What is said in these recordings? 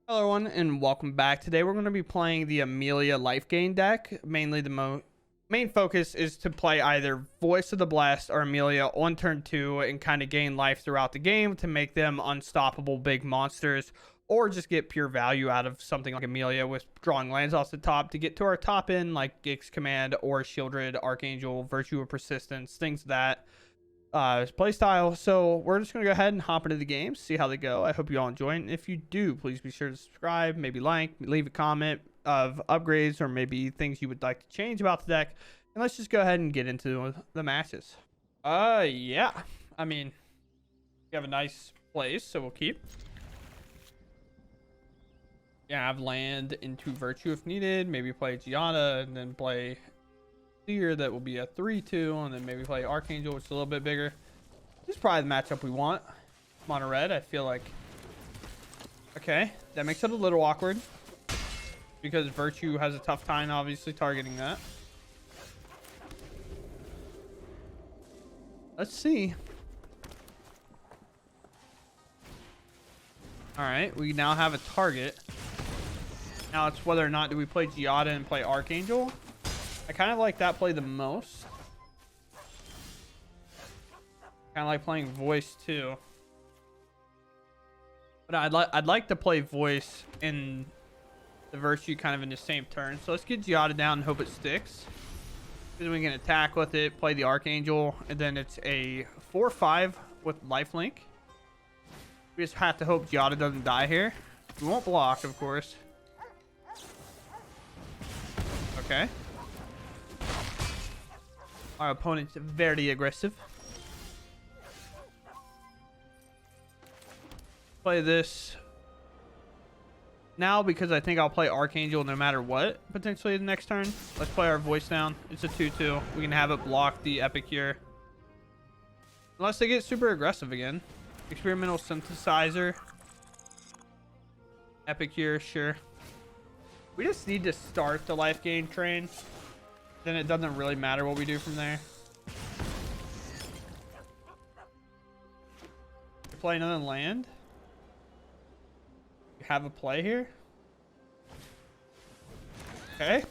Hello everyone and welcome back. Today we're going to be playing the Amalia Lifegain deck. Mainly the main focus is to play either Voice of the Blessed or Amalia on turn 2 and kind of gain life throughout the game to make them unstoppable big monsters, or just get pure value out of something like Amalia with drawing lands off the top to get to our top end like Gix Command or Shieldred, Archangel, Virtue of Persistence, things that play style. So we're just gonna go ahead and hop into the games, see how they go. I hope you all enjoy it, and if you do, please be sure to subscribe, maybe like, leave a comment of upgrades or maybe things you would like to change about the deck, and let's just go ahead and get into the matches. Yeah, I mean, we have a nice place, so we'll keep. Yeah, I have land into Virtue if needed, maybe play Giada and then play here that will be a 3-2, and then maybe play Archangel, which is a little bit bigger. This is probably the matchup we want. Mono red, I feel like. Okay, that makes it a little awkward because Virtue has a tough time obviously targeting that. Let's see. All right, we now have a target. Now it's whether or not do we play Giada and play Archangel. I kind of like that play the most. Kind of like playing Voice too. But I'd like to play Voice in the Virtue kind of in the same turn. So let's get Giada down and hope it sticks. Then we can attack with it, play the Archangel, and then it's a 4/5 with lifelink. We just have to hope Giada doesn't die here. We won't block, of course. Okay. Our opponent's very aggressive. Play this now because I think I'll play Archangel no matter what, potentially the next turn. Let's play our Voice down. It's a 2-2. We can have it block the Epicure. Unless they get super aggressive again. Experimental Synthesizer. Epicure, sure. We just need to start the life gain train. Then it doesn't really matter what we do from there. Play another land. We have a play here. Okay.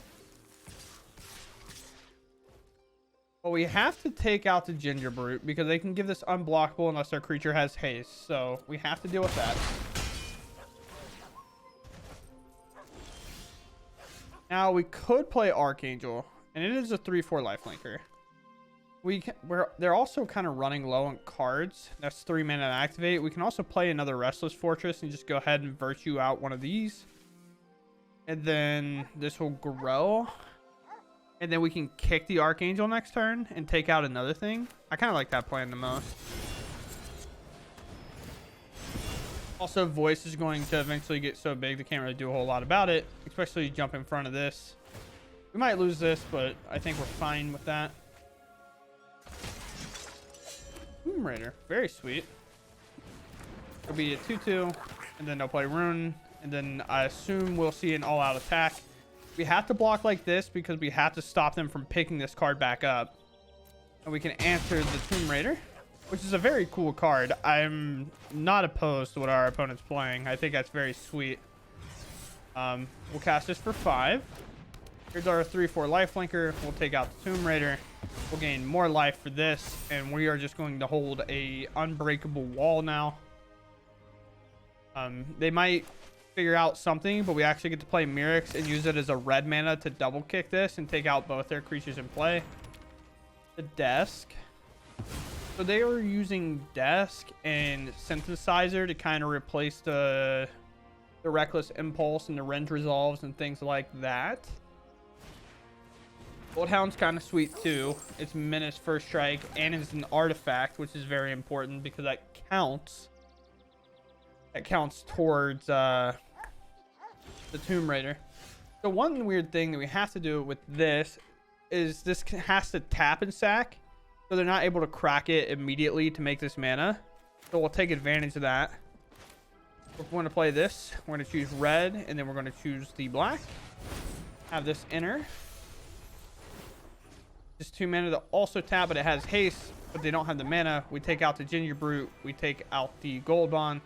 Well, we have to take out the Ginger Brute because they can give this unblockable unless their creature has haste. So we have to deal with that. Now we could play Archangel. And it is a 3/4 lifelinker. They're also kind of running low on cards. That's 3 mana to activate. We can also play another Restless Fortress and just go ahead and Virtue out one of these. And then this will grow. And then we can kick the Archangel next turn and take out another thing. I kind of like that plan the most. Also, Voice is going to eventually get so big they can't really do a whole lot about it. Especially jump in front of this. We might lose this, but I think we're fine with that. Tomb Raider. Very sweet. It'll be a 2-2, and then they'll play Rune, and then I assume we'll see an all-out attack. We have to block like this because we have to stop them from picking this card back up. And we can answer the Tomb Raider, which is a very cool card. I'm not opposed to what our opponent's playing. I think that's very sweet. We'll cast this for 5. Here's our 3/4 lifelinker. We'll take out the Tomb Raider. We'll gain more life for this, and we are just going to hold a unbreakable wall now. They might figure out something, but we actually get to play Mirix and use it as a red mana to double kick this and take out both their creatures in play. The desk. So they were using desk and synthesizer to kind of replace the reckless impulse and the rend resolves and things like that. Bloodhound's kind of sweet too. It's Menace First Strike and it's an artifact, which is very important because that counts. That counts towards the Tomb Raider. The one weird thing that we have to do with this is this has to tap and sack, so they're not able to crack it immediately to make this mana. So we'll take advantage of that. We're going to play this. We're going to choose red, and then we're going to choose the black. Have this enter. Just 2 mana to also tap, but it has haste, but they don't have the mana. We take out the Ginger Brute. We take out the Gold Bond.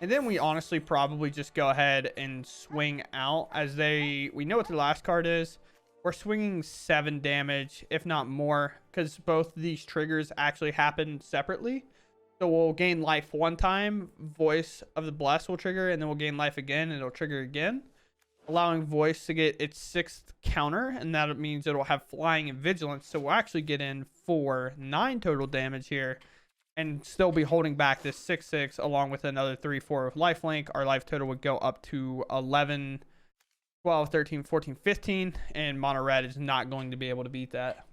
And then we honestly probably just go ahead and swing out as we know what the last card is. We're swinging 7 damage, if not more, because both of these triggers actually happen separately. So we'll gain life one time, Voice of the Blessed will trigger, and then we'll gain life again, and it'll trigger again, allowing Voice to get its 6th counter, and that means it'll have Flying and Vigilance. So we'll actually get in for 9 total damage here, and still be holding back this 6/6 along with another 3/4 of lifelink. Our life total would go up to 11, 12, 13, 14, 15, and mono red is not going to be able to beat that.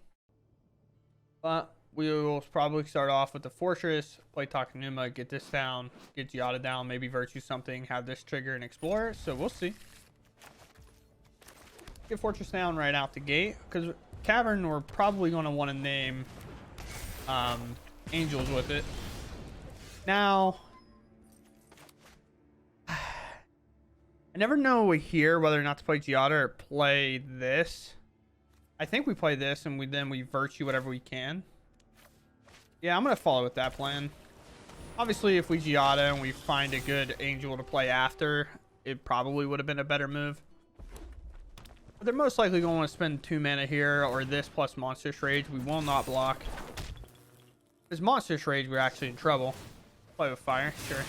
But we will probably start off with the Fortress, play Takenuma, get this down, get Giada down, maybe Virtue something, have this trigger and Explorer. So we'll see. Get Fortress down right out the gate, because Cavern we're probably going to want to name Angels with it. Now, I never know here whether or not to play Giada or play this. I think we play this and then we Virtue whatever we can. Yeah, I'm going to follow with that plan. Obviously, if we Giada and we find a good Angel to play after, it probably would have been a better move. But they're most likely going to want to spend 2 mana here, or this plus Monstrous Rage. We will not block. Because Monstrous Rage, we're actually in trouble. Play with fire, sure.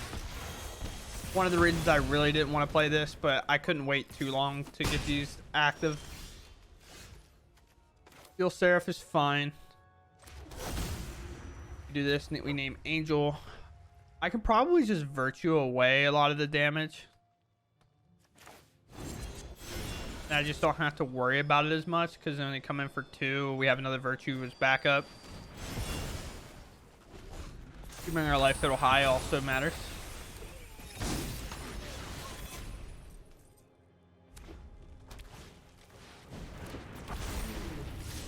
One of the reasons I really didn't want to play this, but I couldn't wait too long to get these active. Steel Seraph is fine. Do this, we name Angel. I can probably just Virtue away a lot of the damage. And I just don't have to worry about it as much, because when they come in for 2, we have another Virtue as backup. Keeping our life total high also matters.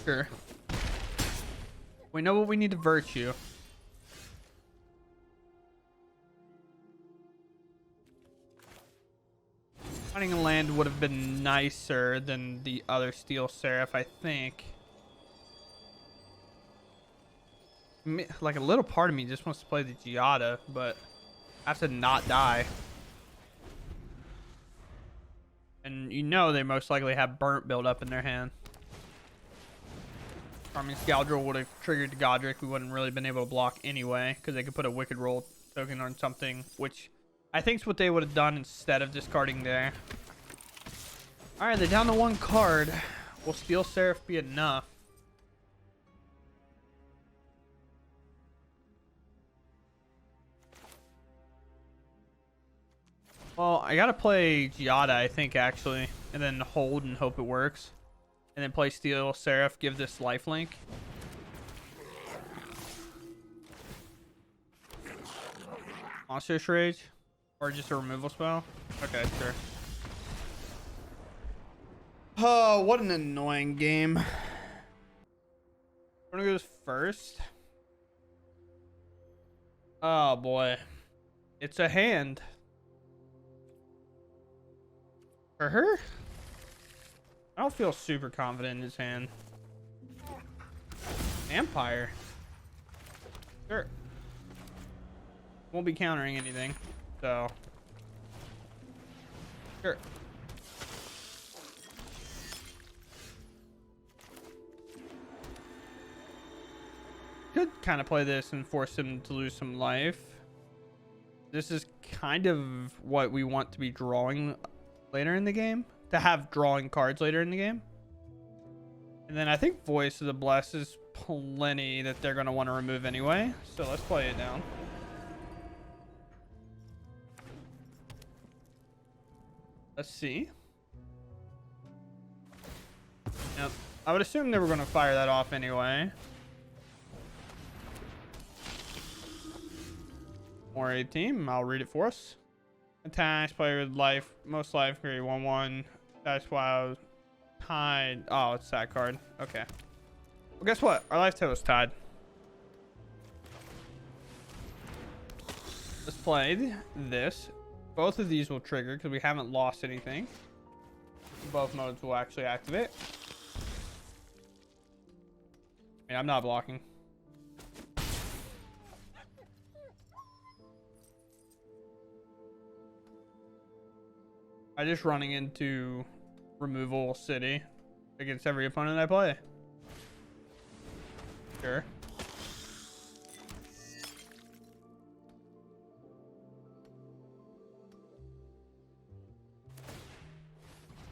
Sure. We know what we need to Virtue. Finding a land would have been nicer than the other Steel Seraph, I think. Like a little part of me just wants to play the Giada, but I have to not die. And you know they most likely have Burnt build up in their hand. I mean, Scoundrel would have triggered the Godric. We wouldn't really been able to block anyway, because they could put a Wicked Roll token on something, which I think is what they would have done instead of discarding there. Alright, they're down to 1 card. Will Steel Seraph be enough? Well, I gotta play Giada, I think, actually, and then hold and hope it works. And then play Steel Seraph, give this lifelink. Monstrous Rage? Or just a removal spell? Okay, sure. Oh, what an annoying game. I'm gonna go first. Oh boy. It's a hand. For her? I don't feel super confident in his hand. Vampire. Sure. Won't be countering anything, so. Sure. Could kind of play this and force him to lose some life. This is kind of what we want to be drawing later in the game. To have drawing cards later in the game. And then I think Voice of the Blessed is plenty that they're going to want to remove anyway. So let's play it down. Let's see. Yep. I would assume they were going to fire that off anyway. More 18. I'll read it for us. Attach player with life, most life, create 1/1. That's why tied. Oh, it's that card. Okay. Well, guess what? Our life total is tied. Let's play this. Both of these will trigger because we haven't lost anything. Both modes will actually activate. I mean, I'm not blocking. I just running into removal city against every opponent I play. Sure.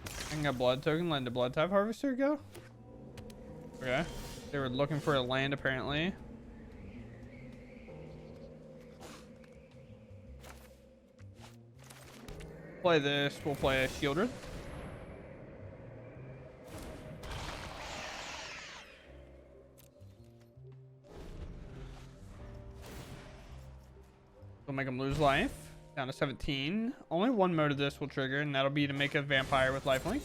I can get blood token, land a blood type harvester, go. Okay. They were looking for a land apparently. Play this, we'll play a Shieldred. We'll make him lose life. Down to 17. Only one mode of this will trigger, and that'll be to make a vampire with lifelink.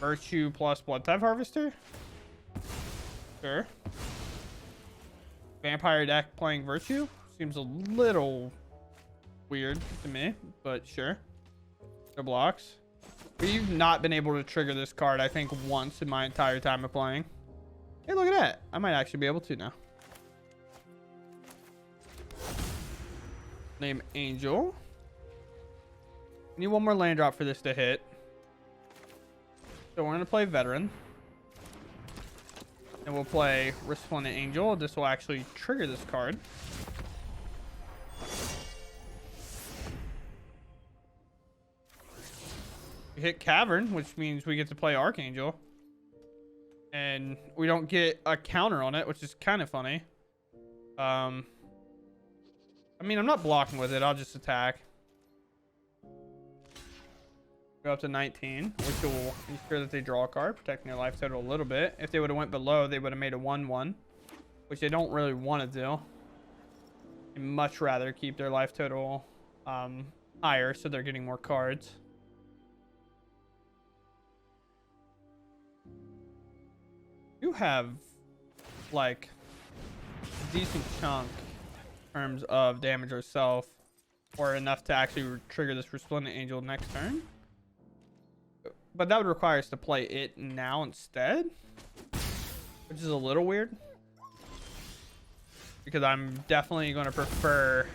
Virtue plus blood type harvester. Sure. Vampire deck playing Virtue. Seems a little weird to me, but sure. No blocks. We've not been able to trigger this card, I think, once in my entire time of playing. Hey, look at that. I might actually be able to now. Name Angel. Need one more land drop for this to hit. So we're going to play Veteran. And we'll play Resplendent Angel. This will actually trigger this card. We hit Cavern, which means we get to play Archangel. And we don't get a counter on it, which is kind of funny. I mean, I'm not blocking with it. I'll just attack. Go up to 19, which will ensure that they draw a card, protecting their life total a little bit. If they would have went below, they would have made a 1-1, which they don't really want to do. They'd much rather keep their life total higher, so they're getting more cards. You have, like, a decent chunk in terms of damage yourself, or enough to actually trigger this Resplendent Angel next turn. But that would require us to play it now instead, which is a little weird. Because I'm definitely going to prefer...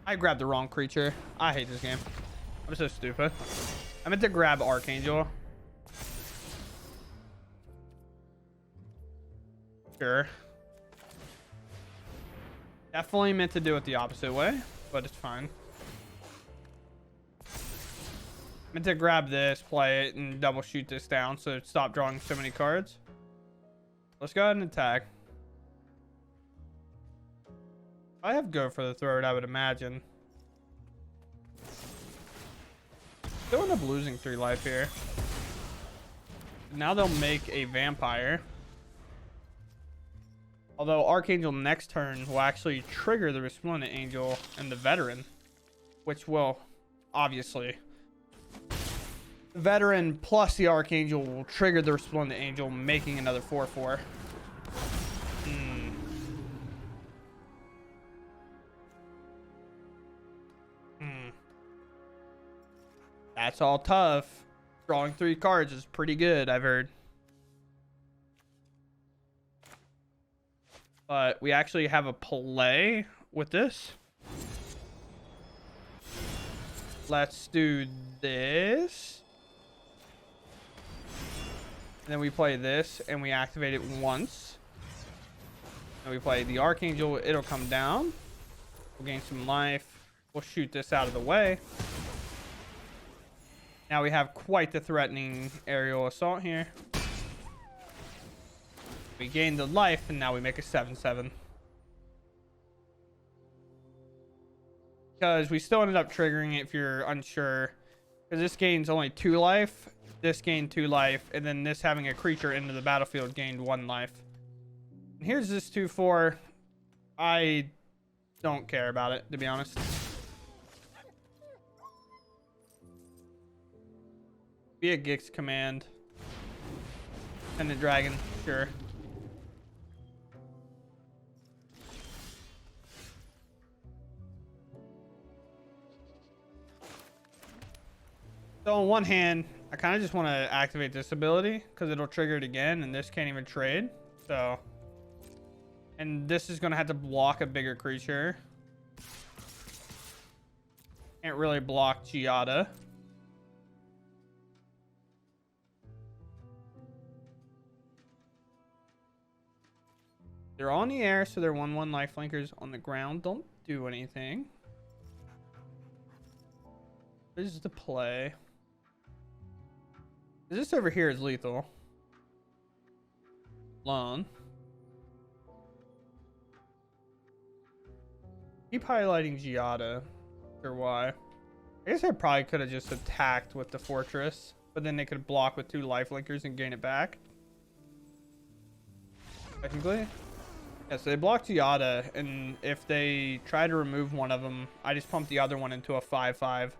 I grabbed the wrong creature. I hate this game. I'm so stupid. I meant to grab Archangel. Sure. Definitely meant to do it the opposite way, but it's fine. Meant to grab this, play it, and double shoot this down so it stop drawing so many cards. Let's go ahead and attack. I have go for the throat, I would imagine. They'll end up losing 3 life here. Now they'll make a vampire. Although Archangel next turn will actually trigger the Resplendent Angel and the Veteran, which will obviously... The Veteran plus the Archangel will trigger the Resplendent Angel, making another 4/4. That's all tough. Drawing 3 cards is pretty good, I've heard. But we actually have a play with this. Let's do this. And then we play this and we activate it once. And we play the Archangel. It'll come down. We'll gain some life. We'll shoot this out of the way. Now we have quite the threatening aerial assault here. We gain the life, and now we make a 7/7. Because we still ended up triggering it if you're unsure. Because this gains only 2 life, this gained 2 life, and then this having a creature into the battlefield gained 1 life. And here's this 2/4. I don't care about it, to be honest. Be a Gix command. And the dragon, sure. So on one hand, I kind of just want to activate this ability because it'll trigger it again, and this can't even trade. So, and this is going to have to block a bigger creature. Can't really block Giada. They're on the air, so they're 1/1 lifelinkers. On the ground, don't do anything. This is the play. This over here is lethal. Lone. Keep highlighting Giada. Or why? I guess I probably could have just attacked with the fortress, but then they could block with 2 lifelinkers and gain it back. Technically. Yeah, so they blocked Giada, and if they try to remove one of them, I just pump the other one into a 5/5.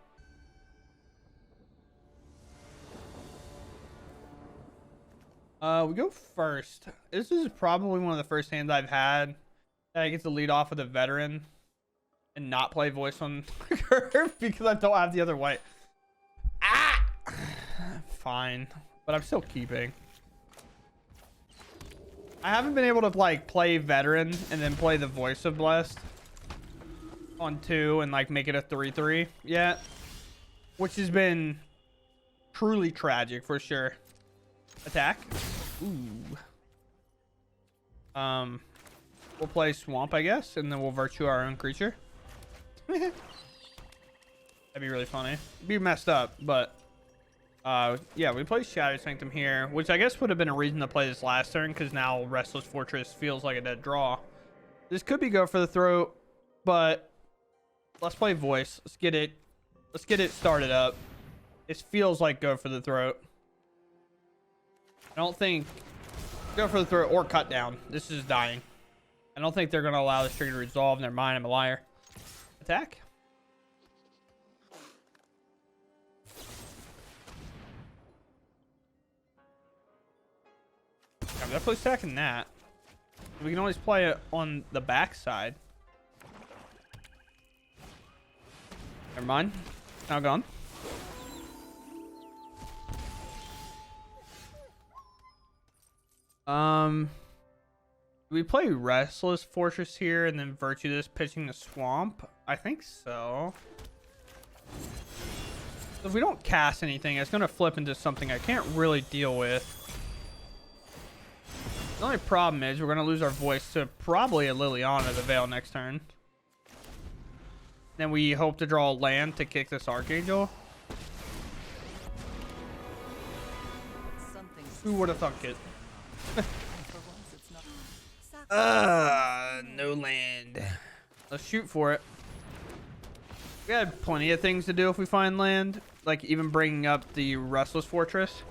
We go first. This is probably one of the first hands I've had that I get to lead off with a veteran and not play voice on curve because I don't have the other white. Ah! Fine. But I'm still keeping. I haven't been able to like play veteran and then play the voice of blessed on 2 and like make it a 3/3 yet, which has been truly tragic for sure. Attack. Ooh. We'll play swamp, I guess, and then we'll virtue our own creature. That'd be really funny. It'd be messed up, but yeah, we play Shadow Sanctum here, which I guess would have been a reason to play this last turn because now Restless Fortress feels like a dead draw. This could be go for the throat, but let's play voice. Let's get it started up. It feels like go for the throat. I don't think go for the throat or cut down. This is dying. I don't think they're going to allow this trigger to resolve. Never mind, I'm a liar. Attack. I'm definitely stacking that. We can always play it on the back side. Never mind. Now gone. Do we play Restless Fortress here and then virtue this pitching the swamp? I think so. If we don't cast anything, it's going to flip into something I can't really deal with. The only problem is we're going to lose our voice to probably a Liliana the Veil next turn. Then we hope to draw a land to kick this Archangel. Who would have thunk it? No land. Let's shoot for it. We had plenty of things to do if we find land, like even bringing up the Restless Fortress.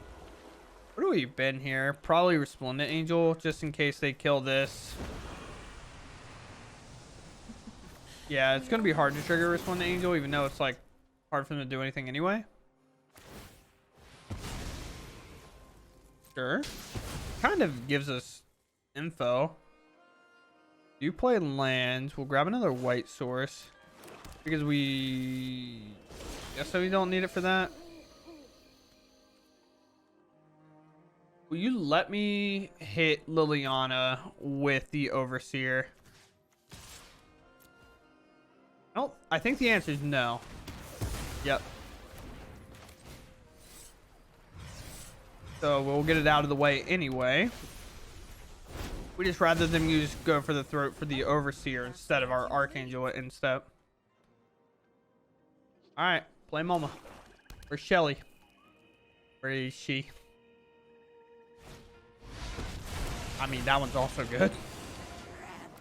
Where do we been here? Probably Resplendent Angel, just in case they kill this. Yeah, it's gonna be hard to trigger Resplendent Angel, even though it's like hard for them to do anything anyway. Sure. Kind of gives us info. You play lands. We'll grab another white source because we guess so we don't need it for that. Will you let me hit Liliana with the Overseer? I think the answer is no. Yep. So we'll get it out of the way anyway. We just rather them go for the throat for the Overseer instead of our Archangel in step. Alright, play Moma. Where's Shelly? Where is she? I mean, that one's also good.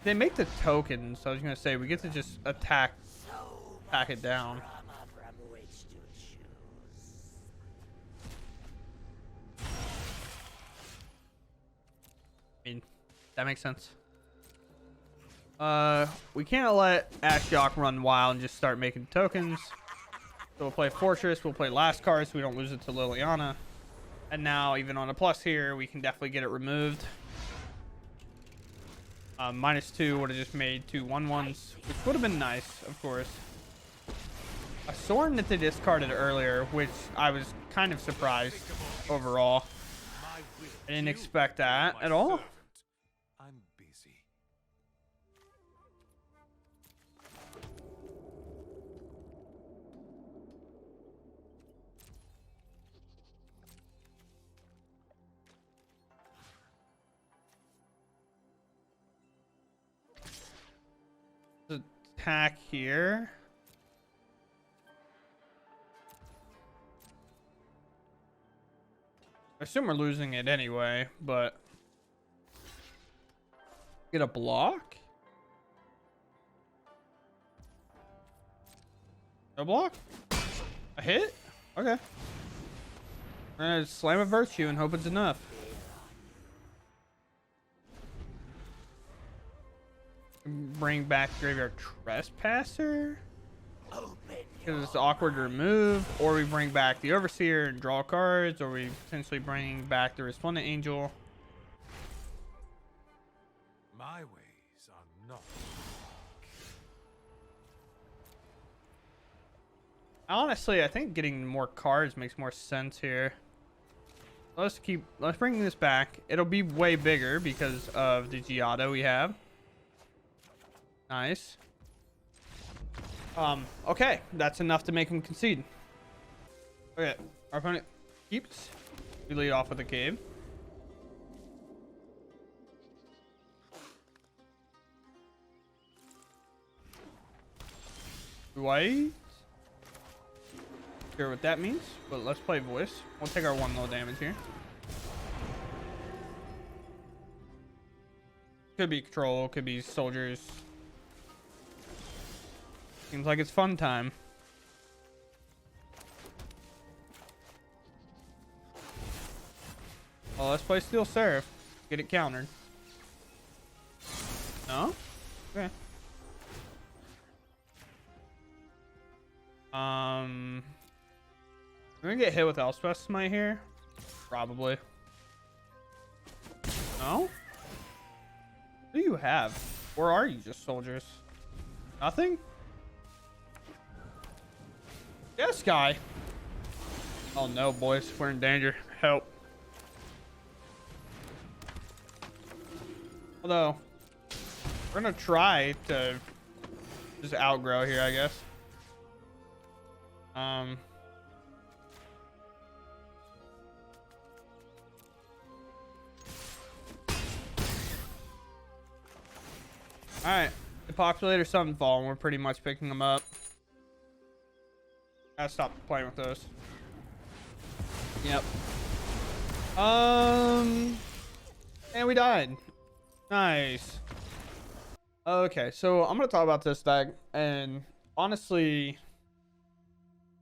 They make the tokens, so I was gonna say we get to just pack it down. I mean, that makes sense. We can't let Ashiok run wild and just start making tokens. So we'll play Fortress, we'll play last card so we don't lose it to Liliana. And now, even on a plus here, we can definitely get it removed. -2 would have just made 2 1/1s, which would have been nice, of course. A Sorin that they discarded earlier, which I was kind of surprised overall. I didn't expect that at all. I'm busy. attack here. I assume we're losing it anyway, but get a block? No block? A hit? Okay. We're gonna slam a virtue and hope it's enough. Bring back Graveyard Trespasser. Because it's awkward to remove. Or we bring back the Overseer and draw cards. Or we potentially bring back the Resplendent Angel. My ways are not. Honestly, I think getting more cards makes more sense here. Let's bring this back. It'll be way bigger because of the Giotto we have. Nice. Okay, that's enough to make him concede. Okay, our opponent keeps. We lead off with a cave. White. Sure what that means, but let's play voice. We'll take our 1 low damage here. Could be control, could be soldiers. Seems like it's fun time. Well, let's play Steel Seraph. Get it countered. No? Okay. We're gonna get hit with Elspeth Smite here. Probably. No? What do you have? Where are you, just soldiers? Nothing? Yes, guy. Oh no, boys, we're in danger. Help. Although, we're gonna try to just outgrow here, I guess. Alright, the Populator Sunfall, and we're pretty much picking them up. Gotta stop playing with those. Yep. And we died. Nice. Okay, so I'm gonna talk about this deck, and honestly,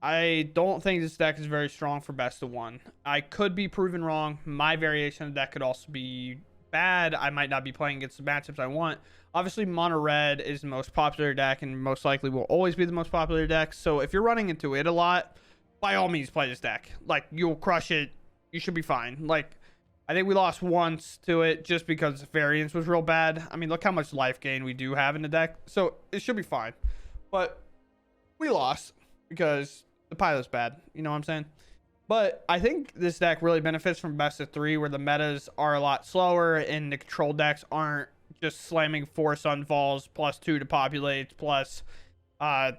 I don't think this deck is very strong for best of 1. I could be proven wrong. My variation of the deck could also be bad. I might not be playing against the matchups I want. Obviously, mono red is the most popular deck and most likely will always be the most popular deck. So if you're running into it a lot, by all means play this deck. Like, you'll crush it. You should be fine. Like, I think we lost once to it just because variance was real bad. I mean, look how much life gain we do have in the deck. So it should be fine. But we lost because the pilot's bad. You know what I'm saying? But I think this deck really benefits from best of 3, where the metas are a lot slower and the control decks aren't just slamming 4 Sunfalls plus 2 to populate plus 3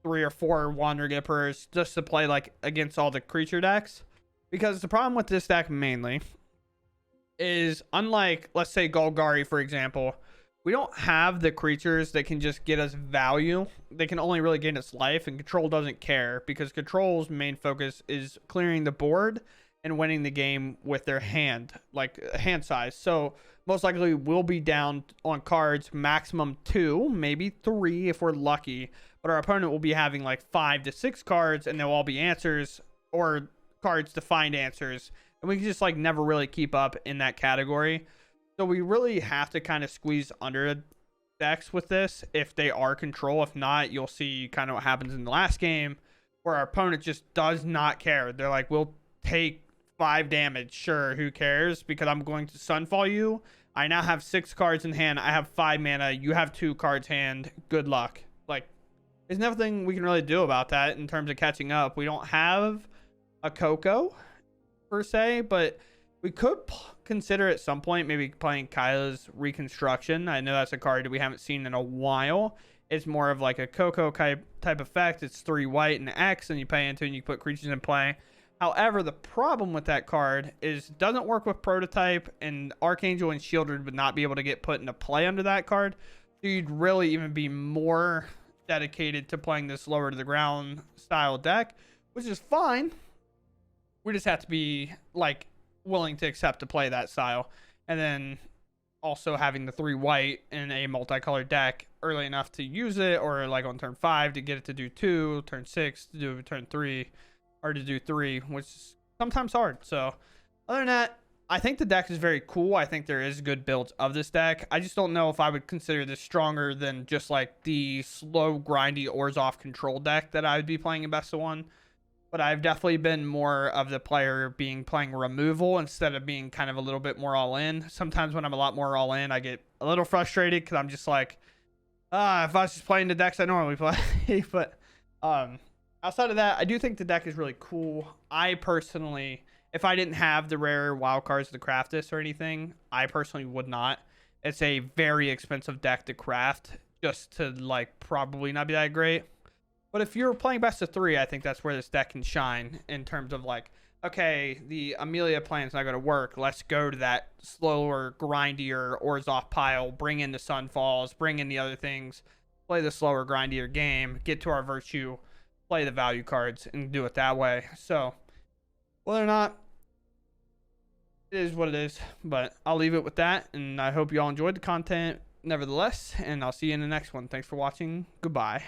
or 4 Wander Gippers just to play like against all the creature decks. Because the problem with this deck mainly is, unlike, let's say, Golgari, for example, we don't have the creatures that can just get us value. They can only really gain us life, and control doesn't care because control's main focus is clearing the board and winning the game with their hand, like hand size. So most likely we'll be down on cards maximum 2, maybe 3 if we're lucky, but our opponent will be having like 5 to 6 cards, and they'll all be answers or cards to find answers, and we can just like never really keep up in that category. So we really have to kind of squeeze under decks with this if they are control. If not, you'll see kind of what happens in the last game where our opponent just does not care. They're like, we'll take 5 damage. Sure, who cares? Because I'm going to Sunfall you. I now have 6 cards in hand. I have 5 mana. You have 2 cards hand. Good luck. Like, there's nothing we can really do about that in terms of catching up. We don't have a Coco per se, but we could consider at some point maybe playing Kyla's Reconstruction. I know that's a card that we haven't seen in a while. It's more of like a Coco type effect. It's 3 white and X, and you pay into it and you put creatures in play. However, the problem with that card is it doesn't work with Prototype, and Archangel and Shieldred would not be able to get put into play under that card. So you'd really even be more dedicated to playing this lower to the ground style deck, which is fine. We just have to be like willing to accept to play that style. And then also having the 3 white in a multicolored deck early enough to use it, or like on turn 5 to get it to do 2, turn 6 to do turn 3, or to do 3, which is sometimes hard. So other than that, I think the deck is very cool. I think there is good builds of this deck. I just don't know if I would consider this stronger than just like the slow, grindy Orzhov control deck that I would be playing in best of 1. But I've definitely been more of the player playing removal instead of being kind of a little bit more all in. Sometimes when I'm a lot more all in, I get a little frustrated because I'm just like, if I was just playing the decks I normally play. But outside of that, I do think the deck is really cool. I personally, if I didn't have the rare wild cards to craft this or anything, I personally would not. It's a very expensive deck to craft just to like probably not be that great. But if you're playing best of 3, I think that's where this deck can shine in terms of like, okay, the Amalia plan's not going to work. Let's go to that slower, grindier Orzhov pile, bring in the Sunfalls, bring in the other things, play the slower, grindier game, get to our Virtue, play the value cards, and do it that way. So whether or not, it is what it is. But I'll leave it with that, and I hope you all enjoyed the content nevertheless, and I'll see you in the next one. Thanks for watching. Goodbye.